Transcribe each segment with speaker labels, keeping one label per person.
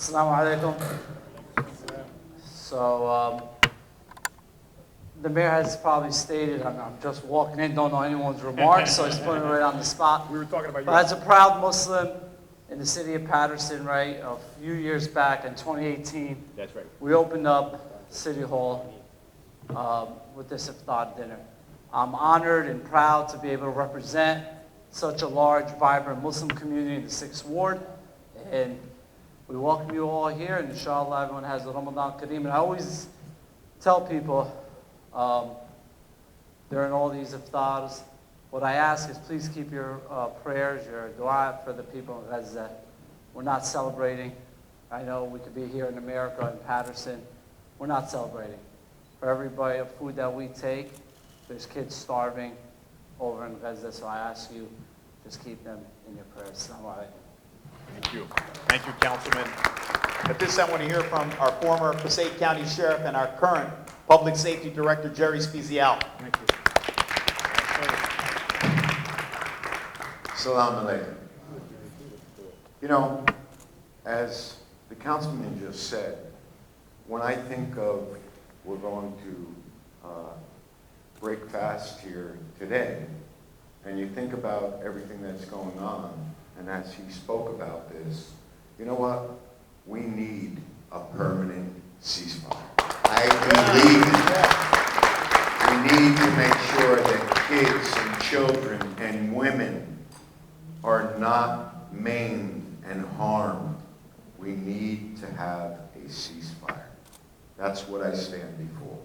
Speaker 1: Assalamu alaikum. So, the mayor has probably stated, I'm just walking in, don't know anyone's remarks, so he's putting it right on the spot.
Speaker 2: We were talking about you.
Speaker 1: But as a proud Muslim in the city of Bاترسون, right, a few years back in 2018,
Speaker 2: That's right.
Speaker 1: we opened up City Hall with this افطار dinner. I'm honored and proud to be able to represent such a large, vibrant Muslim community in the 6th Ward. And we welcome you all here, and inshallah everyone has a Ramadan Kareem. And I always tell people during all these iftars, what I ask is please keep your prayers, your dua for the people in Gaza. We're not celebrating. I know we could be here in America, in Bاترسون. We're not celebrating. For every bite of food that we take, there's kids starving over in Gaza, so I ask you, just keep them in your prayers. Assalamu alaikum.
Speaker 2: Thank you. Thank you, Councilman. At this time, I want to hear from our former Passaic County Sheriff and our current Public Safety Director, Jeirsy. Thank you.
Speaker 3: Assalamu alaikum. You know, as the councilman just said, when I think of we're going to break fast here today, and you think about everything that's going on, and as he spoke about this, you know what? We need a permanent ceasefire. I believe that. We need to make sure that kids and children and women are not maimed and harmed. We need to have a ceasefire. That's what I stand before.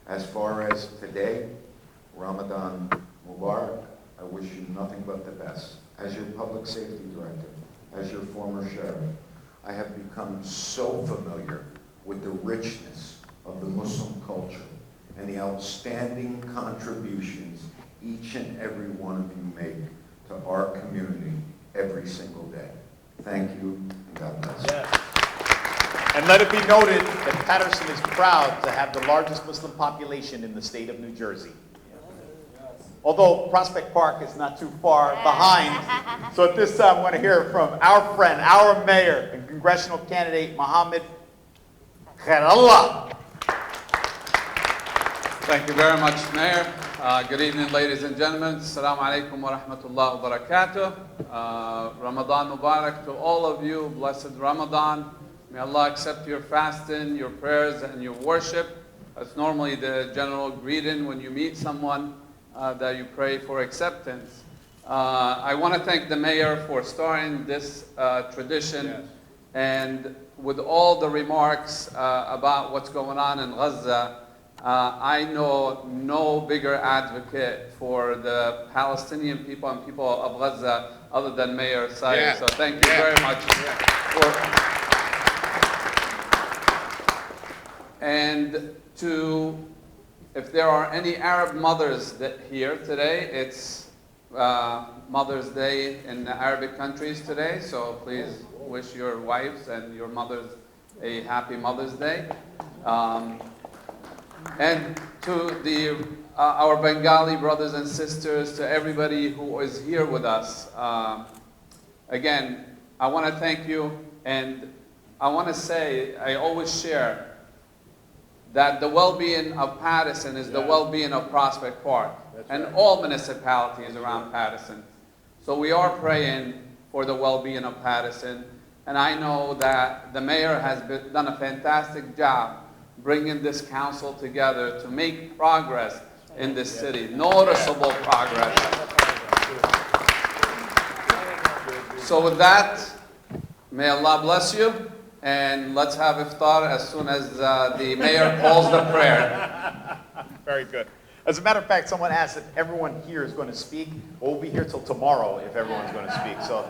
Speaker 3: As far as today, Ramadan Mubarak, I wish you nothing but the best. As your public safety director, as your former sheriff, I have become so familiar with the richness of the Muslim culture and the outstanding contributions each and every one of you make to our community every single day. Thank you, and God bless.
Speaker 2: Yes. And let it be noted that Bاترسون is proud to have the largest Muslim population in the state of New Jersey. Although Prospect Park is not too far behind. So at this time, I want to hear from our friend, our mayor, and congressional candidate, محمد.
Speaker 4: Thank you very much, Mayor. Good evening, ladies and gentlemen. Assalamu alaikum wa rahmatullahi wa barakatuh. Ramadan Mubarak to all of you. Blessed Ramadan. May Allah accept your fasting, your prayers, and your worship. That's normally the general greeting when you meet someone, that you pray for acceptance. I want to thank the mayor for starting this tradition.
Speaker 2: Yes.
Speaker 4: And with all the remarks about what's going on in Gaza, I know no bigger advocate for the Palestinian people and people of Gaza other than Mayor Said.
Speaker 2: Yeah.
Speaker 4: So thank you very much. And if there are any Arab mothers here today, it's Mother's Day in the Arabic countries today. So please wish your wives and your mothers a happy Mother's Day. And to our Bengali brothers and sisters, to everybody who is here with us, again, I want to thank you, and I want to say, I always share that the well-being of Bاترسون is the well-being of Prospect Park and all municipalities around Bاترسون. So we are praying for the well-being of Bاترسون, and I know that the mayor has done a fantastic job bringing this council together to make progress in this city, noticeable progress. So with that, may Allah bless you, and let's have iftar as soon as the mayor calls the prayer.
Speaker 2: Very good. As a matter of fact, someone asked if everyone here is going to speak. We'll be here till tomorrow if everyone's going to speak. So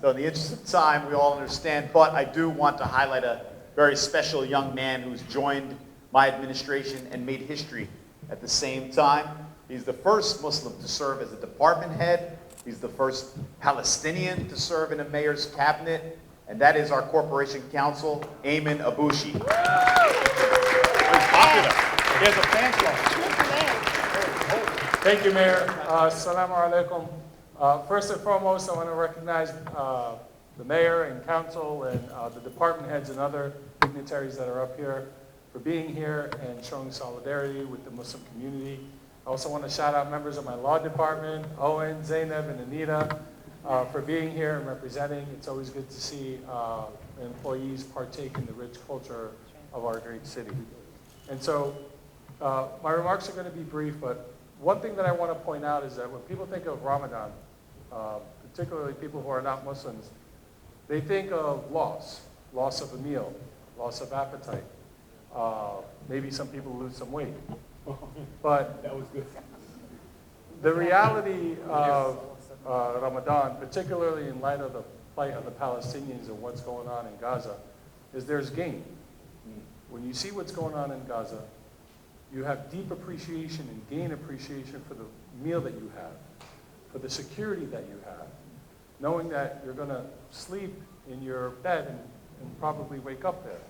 Speaker 2: in the interest of time, we all understand. But I do want to highlight a very special young man who's joined my administration and made history at the same time. He's the first Muslim to serve as a department head. He's the first Palestinian to serve in a mayor's cabinet. And that is our corporation counsel, Ayman Abushi. He's popular. He has a fan club.
Speaker 5: Thank you, Mayor. Assalamu alaikum. First and foremost, I want to recognize the mayor and council and the department heads and other dignitaries that are up here for being here and showing solidarity with the Muslim community. I also want to shout out members of my law department, Owen, Zainab, and Anita, for being here and representing. It's always good to see employees partake in the rich culture of our great city. And so my remarks are going to be brief, but one thing that I want to point out is that when people think of Ramadan, particularly people who are not Muslims, they think of loss of a meal, loss of appetite. Maybe some people lose some weight. But that was good. The reality of Ramadan, particularly in light of the plight of the Palestinians and what's going on in Gaza, is there's gain. When you see what's going on in Gaza, you have deep appreciation and gain appreciation for the meal that you have, for the security that you have, knowing that you're going to sleep in your bed and probably wake up there.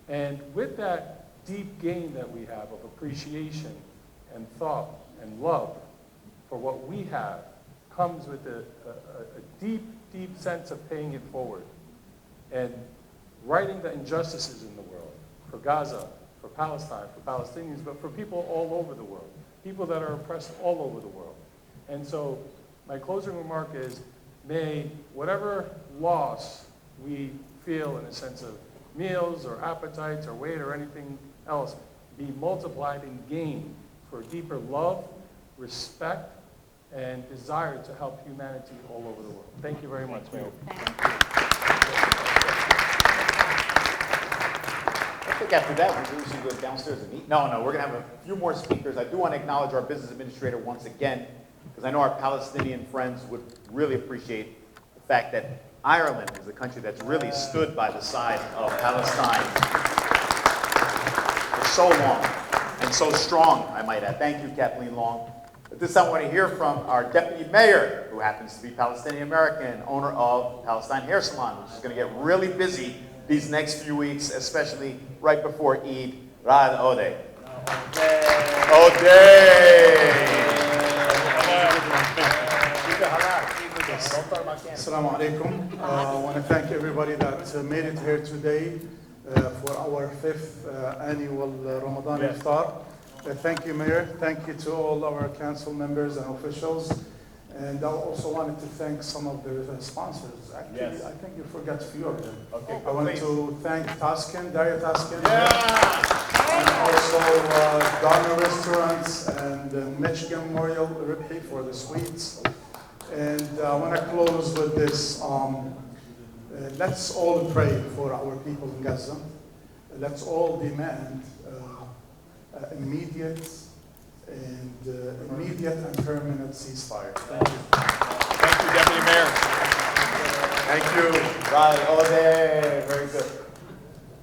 Speaker 5: And with that deep gain that we have of appreciation and thought and love for what we have comes with a deep, deep sense of paying it forward and righting the injustices in the world for Gaza, for Palestine, for Palestinians, but for people all over the world, people that are oppressed all over the world. And so my closing remark is, may whatever loss we feel in a sense of meals or appetites or weight or anything else be multiplied in gain for deeper love, respect, and desire to help humanity all over the world. Thank you very much, Mayor.
Speaker 2: I think after that, we should go downstairs and eat. No, we're going to have a few more speakers. I do want to acknowledge our business administrator once again, because I know our Palestinian friends would really appreciate the fact that Ireland is a country that's really stood by the side of Palestine for so long, and so strong, I might add. Thank you, Kathleen Long. At this time, I want to hear from our deputy mayor, who happens to be Palestinian American, owner of Palestine Hair Salon, which is going to get really busy these next few weeks, especially right before Eid. Rad Odeh.
Speaker 6: Assalamu alaikum. I want to thank everybody that made it here today for our 5th annual Ramadan Iftar. Thank you, Mayor. Thank you to all our council members and officials. And I also wanted to thank some of the sponsors. Actually, yes. I think you forgot a few of them. Okay, I want to thank Daria Taskin. Yeah. And also Donna Restaurants and Michigan Memorial Ribhi for the sweets. And I want to close with this. Let's all pray for our people in Gaza. Let's all demand immediate and permanent ceasefire. Thank you.
Speaker 2: Thank you, Deputy Mayor. Thank you. Right, Odeh. Very good.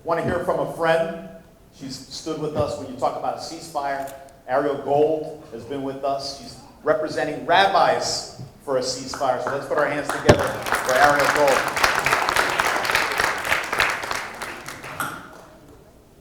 Speaker 2: Want to hear from a friend. She's stood with us when you talk about a ceasefire. Ariel Gold has been with us. She's representing rabbis for a ceasefire. So let's put our hands together for Ariel Gold.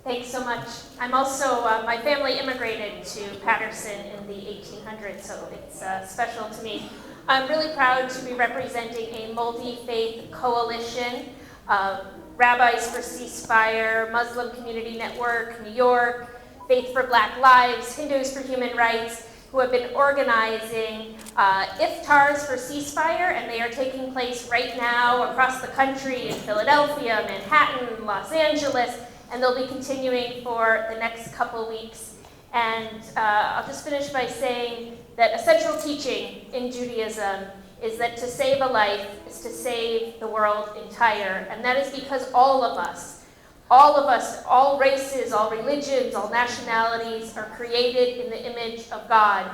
Speaker 7: Thanks so much. I'm also, my family immigrated to Bاترسون in the 1800s, so it's special to me. I'm really proud to be representing a multi-faith coalition of Rabbis for Ceasefire, Muslim Community Network, New York, Faith for Black Lives, Hindus for Human Rights, who have been organizing iftars for ceasefire, and they are taking place right now across the country in Philadelphia, Manhattan, Los Angeles, and they'll be continuing for the next couple weeks. And I'll just finish by saying that a central teaching in Judaism is that to save a life is to save the world entire. And that is because all of us, all races, all religions, all nationalities are created in the image of God.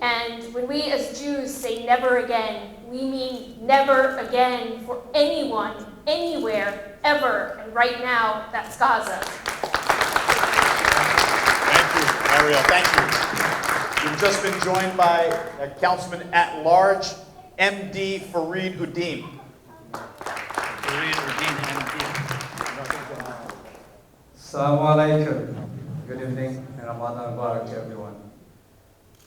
Speaker 7: And when we as Jews say never again, we mean never again for anyone, anywhere, ever. And right now, that's Gaza.
Speaker 2: Thank you, Ariel. Thank you. You've just been joined by Councilman at Large, MD Fareed Udim.
Speaker 1: Assalamu alaikum. Good evening and Ramadan Mubarak to everyone.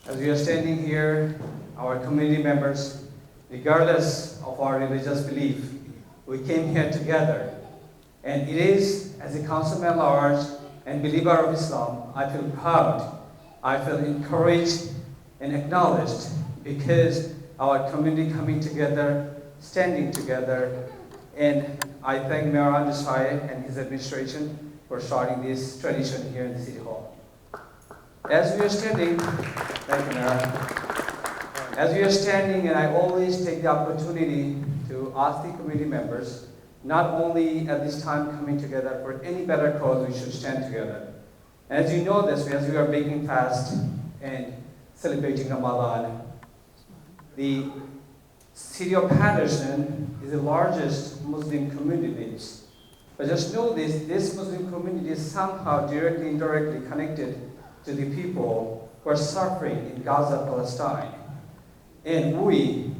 Speaker 1: As we are standing here, our community members, regardless of our religious belief,
Speaker 8: we came here together. And it is, as a councilman at large and believer of Islam, I feel proud, I feel encouraged and acknowledged because our community coming together, standing together, and I thank Mayor Andesai and his administration for starting this tradition here in the City Hall. As we are standing, thank you, Mayor. As we are standing, and I always take the opportunity to ask the community members, not only at this time coming together for any better cause, we should stand together. And as you know this, as we are breaking fast and celebrating Ramadan, the city of Patterson is the largest Muslim community. But just know this Muslim community is somehow directly, indirectly connected to the people who are suffering in Gaza, Palestine. And we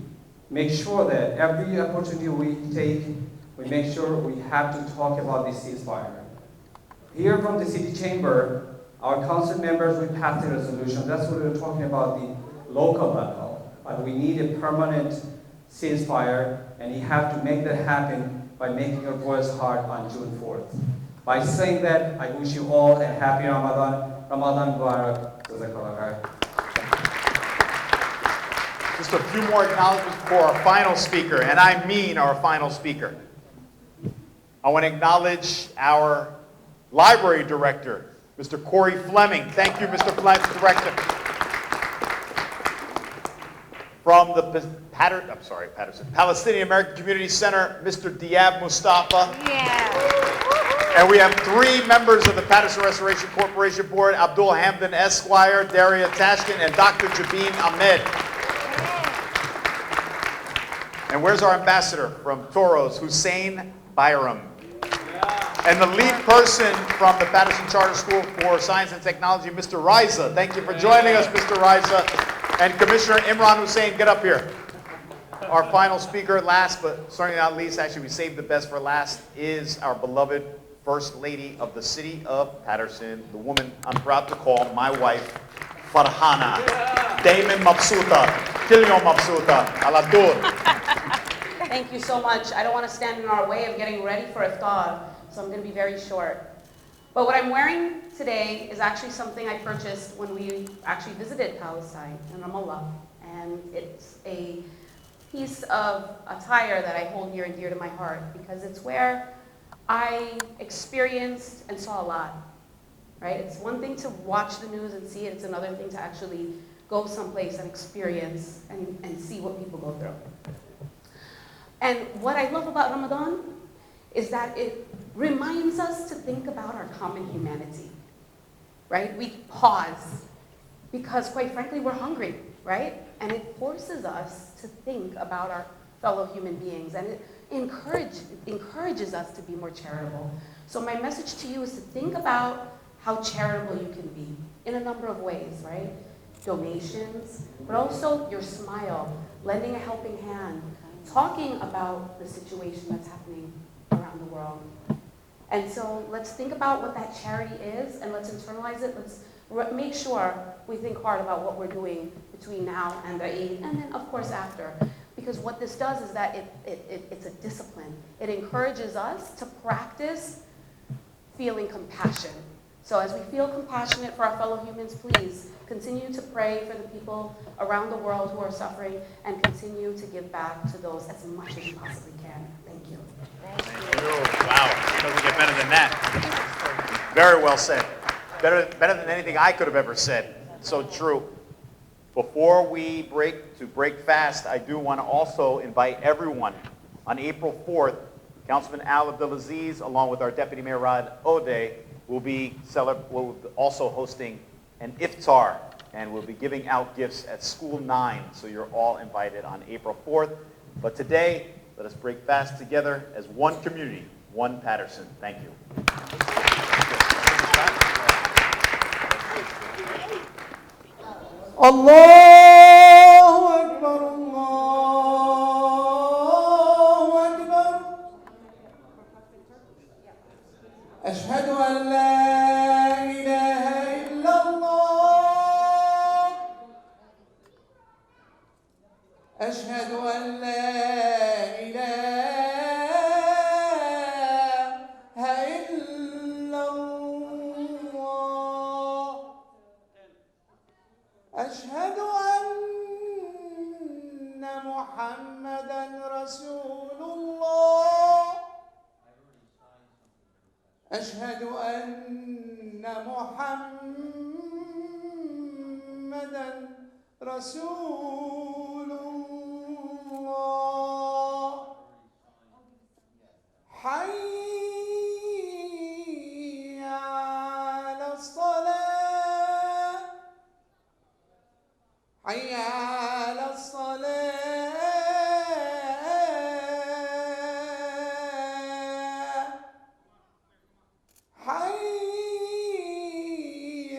Speaker 8: make sure that every opportunity we take, we make sure we have to talk about this ceasefire. Here from the city chamber, our council members will pass the resolution. That's what we're talking about, the local level. But we need a permanent ceasefire, and you have to make that happen by making your voice heard on June 4th. By saying that, I wish you all a happy Ramadan. Ramadan Mubarak. Jazakallah khair.
Speaker 2: Just a few more acknowledgments for our final speaker, and I mean our final speaker. I want to acknowledge our library director, Mr. Corey Fleming. Thank you, Mr. Fleming, director. From the Patterson Palestinian American Community Center, Mr. Diab Mustafa.
Speaker 9: Yeah.
Speaker 2: And we have 3 members of the Patterson Restoration Corporation Board, Abdul Hamdan Esquire, Daria Tashkin, and Dr. Jabin Ahmed. And where's our ambassador from Toros, Hussein Bayram? And the lead person from the Patterson Charter School for Science and Technology, Mr. Riza. Thank you for joining us, Mr. Riza. And Commissioner Imran Hussein, get up here. Our final speaker, last but certainly not least, actually we saved the best for last, is our beloved First Lady of the City of Patterson, the woman I'm proud to call my wife, Farhana. Damon Mabsuta, Kilyon Mabsuta, Aladur.
Speaker 9: Thank you so much. I don't want to stand in our way of getting ready for iftar, so I'm going to be very short. But what I'm wearing today is actually something I purchased when we actually visited Palestine in Ramallah. And it's a piece of attire that I hold near and dear to my heart because it's where I experienced and saw a lot, right? It's one thing to watch the news and see it. It's another thing to actually go someplace and experience and see what people go through. And what I love about Ramadan is that it reminds us to think about our common humanity, right? We pause because, quite frankly, we're hungry, right? And it forces us to think about our fellow human beings, and it encourages us to be more charitable. So my message to you is to think about how charitable you can be in a number of ways, right? Donations, but also your smile, lending a helping hand, talking about the situation that's happening around the world. And so let's think about what that charity is, and let's internalize it. Let's make sure we think hard about what we're doing between now and the Eid, and then of course after. Because what this does is that it's a discipline. It encourages us to practice feeling compassion. So as we feel compassionate for our fellow humans, please continue to pray for the people around the world who are suffering and continue to give back to those as much as you possibly can. Thank you.
Speaker 2: Thank you. Wow, doesn't get better than that. Very well said. Better than anything I could have ever said. So true. Before we break fast, I do want to also invite everyone on April 4th, Councilman Al Abdulaziz, along with our Deputy Mayor Rod Ode, will also hosting an iftar, and we'll be giving out gifts at School 9. So you're all invited on April 4th. But today, let us break fast together as one community, one Patterson. Thank you.
Speaker 10: Allahu Akbar, Allahu Akbar. Ashhadu an la ilaha illallah. Ashhadu an la ilaha أشهد أن محمدا رسول الله أشهد أن محمدا رسول الله حي على الصلاة حي على الصلاة حي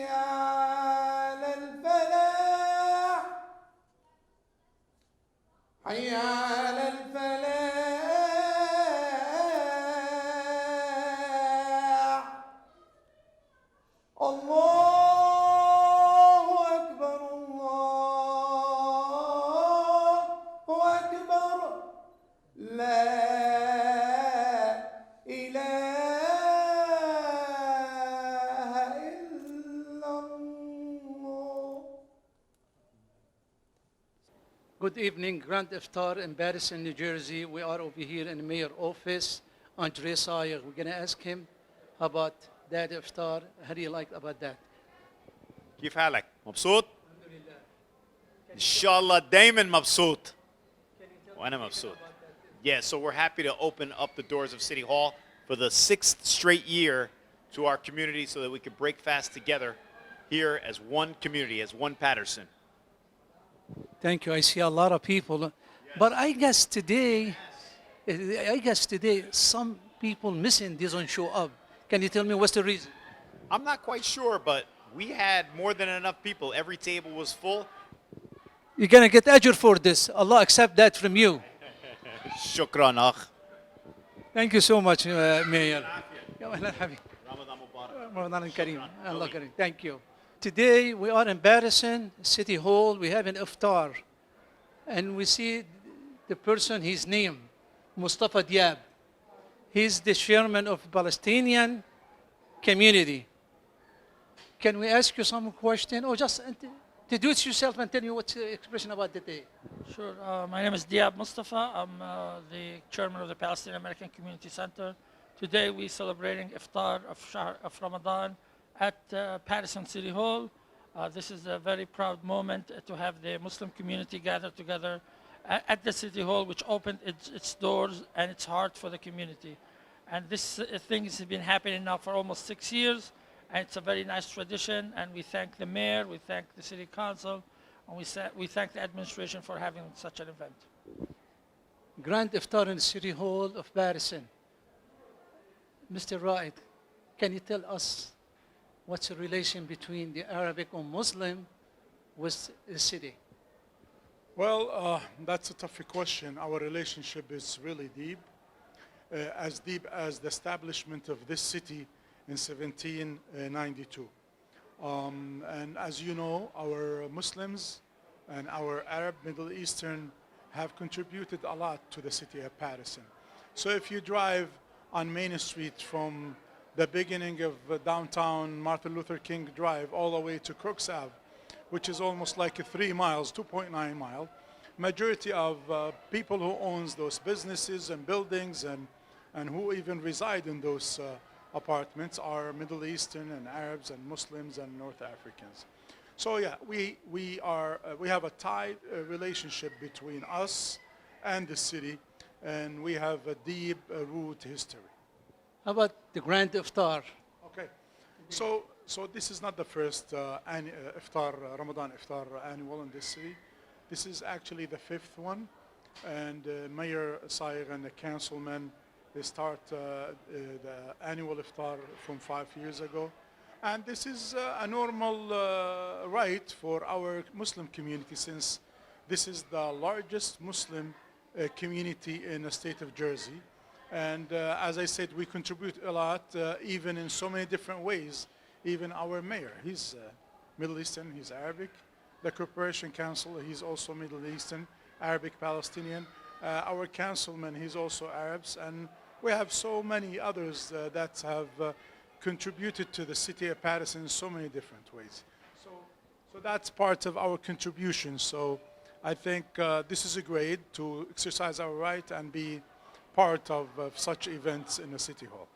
Speaker 10: على الفلاح حي على الفلاح الله أكبر الله أكبر لا إله إلا الله.
Speaker 11: Good evening, Grand Iftar in Bاترسون, Newjersey. We are over here in the mayor office on Jيرسي. We're going to ask him about that Iftar. How do you like about that?
Speaker 2: كيف حالك؟ مبسوط؟ إن شاء الله دايما مبسوط. وأنا مبسوط. Yeah, so we're happy to open up the doors of City Hall for the 6th straight year to our community so that we can break fast together here as one community, as one Bاترسون.
Speaker 11: Thank you. I see a lot of people. But I guess today some people missing doesn't show up. Can you tell me what's the reason?
Speaker 2: I'm not quite sure, but we had more than enough people. Every table was full.
Speaker 11: You're going to get ajr for this. Allah accept that from you.
Speaker 2: شكرا أخ.
Speaker 11: Thank you so much, Mayor.
Speaker 2: رمضان مبارك.
Speaker 11: Ramadan Kareem. Allah Kareem. Thank you. Today we are in Bاترسون City Hall. We have an iftar. And we see the person, his name, Mustafa Diab. He's the chairman of Palestinian community. Can we ask you some question? Or just introduce yourself and tell me what's the expression about the day.
Speaker 12: Sure. My name is Diab Mustafa. I'm the chairman of the Palestinian American Community Center. Today we're celebrating iftar of Ramadan at Bاترسون City Hall. This is a very proud moment to have the Muslim community gather together at the City Hall, which opened its doors and its heart for the community. And this thing has been happening now for almost 6 years, and it's a very nice tradition. And we thank the mayor, we thank the city council, and we thank the administration for having such an event.
Speaker 11: Grand Iftar in the City Hall of Bاترسون. Mr. Ra'id, can you tell us what's the relation between the Arabic or Muslim with the city?
Speaker 6: Well, that's a tough question. Our relationship is really deep as the establishment of this city in 1792. And as you know, our Muslims and our Arab Middle Eastern have contributed a lot to the city of Bاترسون. So if you drive on Main Street from the beginning of downtown Martin Luther King Drive all the way to Crooks Ave, which is almost like 3 miles, 2.9 mile, majority of people who owns those businesses and buildings and who even reside in those apartments are Middle Eastern and Arabs and Muslims and North Africans. So yeah, we have a tight relationship between us and the city, and we have a deep root history.
Speaker 11: How about the Grand Iftar?
Speaker 6: Okay, so this is not the first iftar, Ramadan iftar annual in this city. This is actually the 5th one, and Mayor Saig and the councilmen, they start the annual iftar from 5 years ago. And this is a normal right for our Muslim community, since this is the largest Muslim community in the state of Jersey. And as I said, we contribute a lot, even in so many different ways. Even our mayor, he's Middle Eastern, he's Arabic. The Corporation Council, he's also Middle Eastern, Arabic Palestinian. Our councilman, he's also Arabs. And we have so many others that have contributed to the city of Bاترسون in so many different ways. So So that's part of our contribution. So I think this is a great to exercise our right and be part of such events in the City Hall.